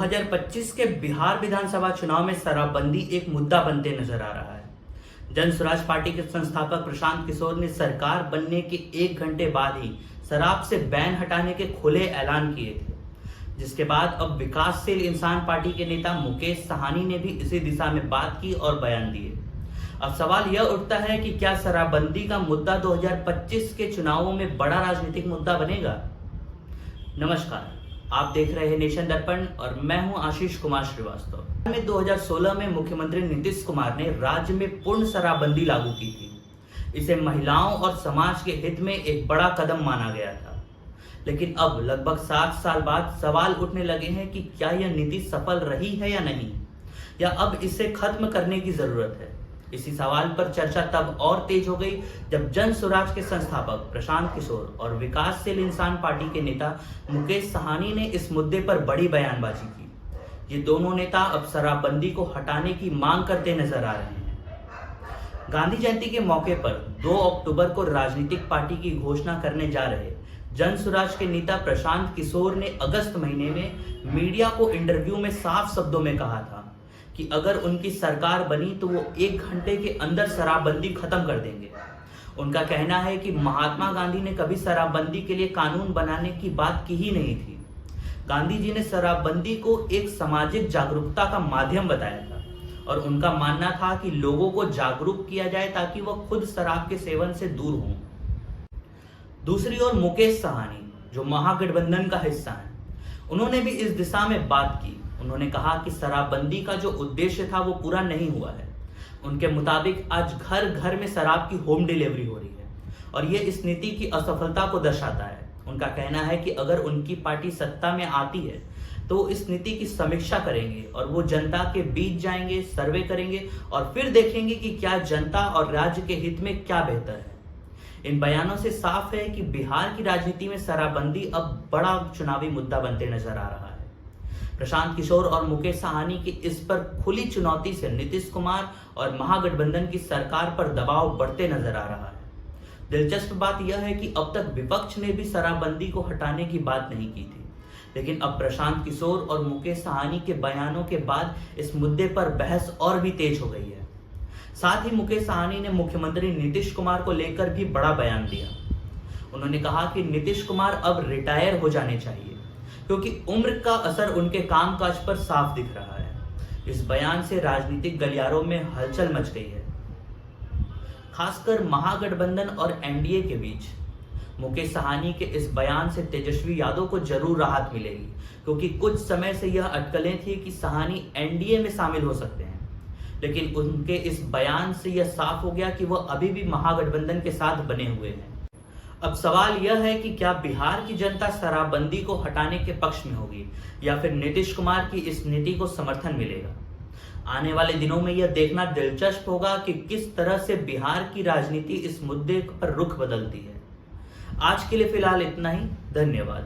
2025 के बिहार विधानसभा चुनाव में शराबबंदी एक मुद्दा बनते नजर आ रहा है। जन स्वराज पार्टी के संस्थापक प्रशांत किशोर ने सरकार बनने के 1 घंटे बाद ही शराब से बैन हटाने के खुले ऐलान किए थे, जिसके बाद अब विकासशील इंसान पार्टी के नेता मुकेश साहनी ने भी इसी दिशा में बात की और बयान दिए। अब सवाल यह उठता है कि क्या शराबबंदी का मुद्दा 2025 के चुनावों में बड़ा राजनीतिक मुद्दा बनेगा। नमस्कार, आप देख रहे हैं नेशन दर्पण और मैं हूं आशीष कुमार श्रीवास्तव। में 2016 में मुख्यमंत्री नीतीश कुमार ने राज्य में पूर्ण शराबबंदी लागू की थी। इसे महिलाओं और समाज के हित में एक बड़ा कदम माना गया था, लेकिन अब लगभग 7 साल बाद सवाल उठने लगे हैं कि क्या यह नीति सफल रही है या नहीं, या अब इसे खत्म करने की जरूरत है। इसी सवाल पर चर्चा तब और तेज हो गई जब जन स्वराज के संस्थापक प्रशांत किशोर और विकासशील इंसान पार्टी के नेता मुकेश साहनी ने इस मुद्दे पर बड़ी बयानबाजी की। ये दोनों नेता अब शराबबंदी को हटाने की मांग करते नजर आ रहे हैं। गांधी जयंती के मौके पर 2 अक्टूबर को राजनीतिक पार्टी की घोषणा करने जा रहे जन स्वराज के नेता प्रशांत किशोर ने अगस्त महीने में मीडिया को इंटरव्यू में साफ शब्दों में कहा था कि अगर उनकी सरकार बनी तो वो 1 घंटे के अंदर शराबबंदी खत्म कर देंगे। उनका कहना है कि महात्मा गांधी ने कभी शराबबंदी के लिए कानून बनाने की बात की ही नहीं थी। गांधी जी ने शराबबंदी को एक सामाजिक जागरूकता का माध्यम बताया था और उनका मानना था कि लोगों को जागरूक किया जाए ताकि वह खुद शराब के सेवन से दूर हों। दूसरी ओर मुकेश साहनी, जो महागठबंधन का हिस्सा है, उन्होंने भी इस दिशा में बात की। उन्होंने कहा कि शराबबंदी का जो उद्देश्य था वो पूरा नहीं हुआ है। उनके मुताबिक आज घर घर में शराब की होम डिलीवरी हो रही है और ये इस नीति की असफलता को दर्शाता है। उनका कहना है कि अगर उनकी पार्टी सत्ता में आती है तो वो इस नीति की समीक्षा करेंगे और वो जनता के बीच जाएंगे, सर्वे करेंगे और फिर देखेंगे कि क्या जनता और राज्य के हित में क्या बेहतर है। इन बयानों से साफ है कि बिहार की राजनीति में शराबबंदी अब बड़ा चुनावी मुद्दा बनते नजर आ रहा है। प्रशांत किशोर और मुकेश साहनी की इस पर खुली चुनौती से नीतीश कुमार और महागठबंधन की सरकार पर दबाव बढ़ते नजर आ रहा है। दिलचस्प बात यह है कि अब तक विपक्ष ने भी शराबबंदी को हटाने की बात नहीं की थी, लेकिन अब प्रशांत किशोर और मुकेश साहनी के बयानों के बाद इस मुद्दे पर बहस और भी तेज हो गई है। साथ ही मुकेश साहनी ने मुख्यमंत्री नीतीश कुमार को लेकर भी बड़ा बयान दिया। उन्होंने कहा कि नीतीश कुमार अब रिटायर हो जाने चाहिए क्योंकि उम्र का असर उनके कामकाज पर साफ दिख रहा है। इस बयान से राजनीतिक गलियारों में हलचल मच गई है, खासकर महागठबंधन और एनडीए के बीच। मुकेश साहनी के इस बयान से तेजस्वी यादव को जरूर राहत मिलेगी, क्योंकि कुछ समय से यह अटकलें थी कि साहनी एनडीए में शामिल हो सकते हैं, लेकिन उनके इस बयान से यह साफ हो गया कि वह अभी भी महागठबंधन के साथ बने हुए हैं। अब सवाल यह है कि क्या बिहार की जनता शराबबंदी को हटाने के पक्ष में होगी या फिर नीतीश कुमार की इस नीति को समर्थन मिलेगा। आने वाले दिनों में यह देखना दिलचस्प होगा कि किस तरह से बिहार की राजनीति इस मुद्दे पर रुख बदलती है। आज के लिए फिलहाल इतना ही। धन्यवाद।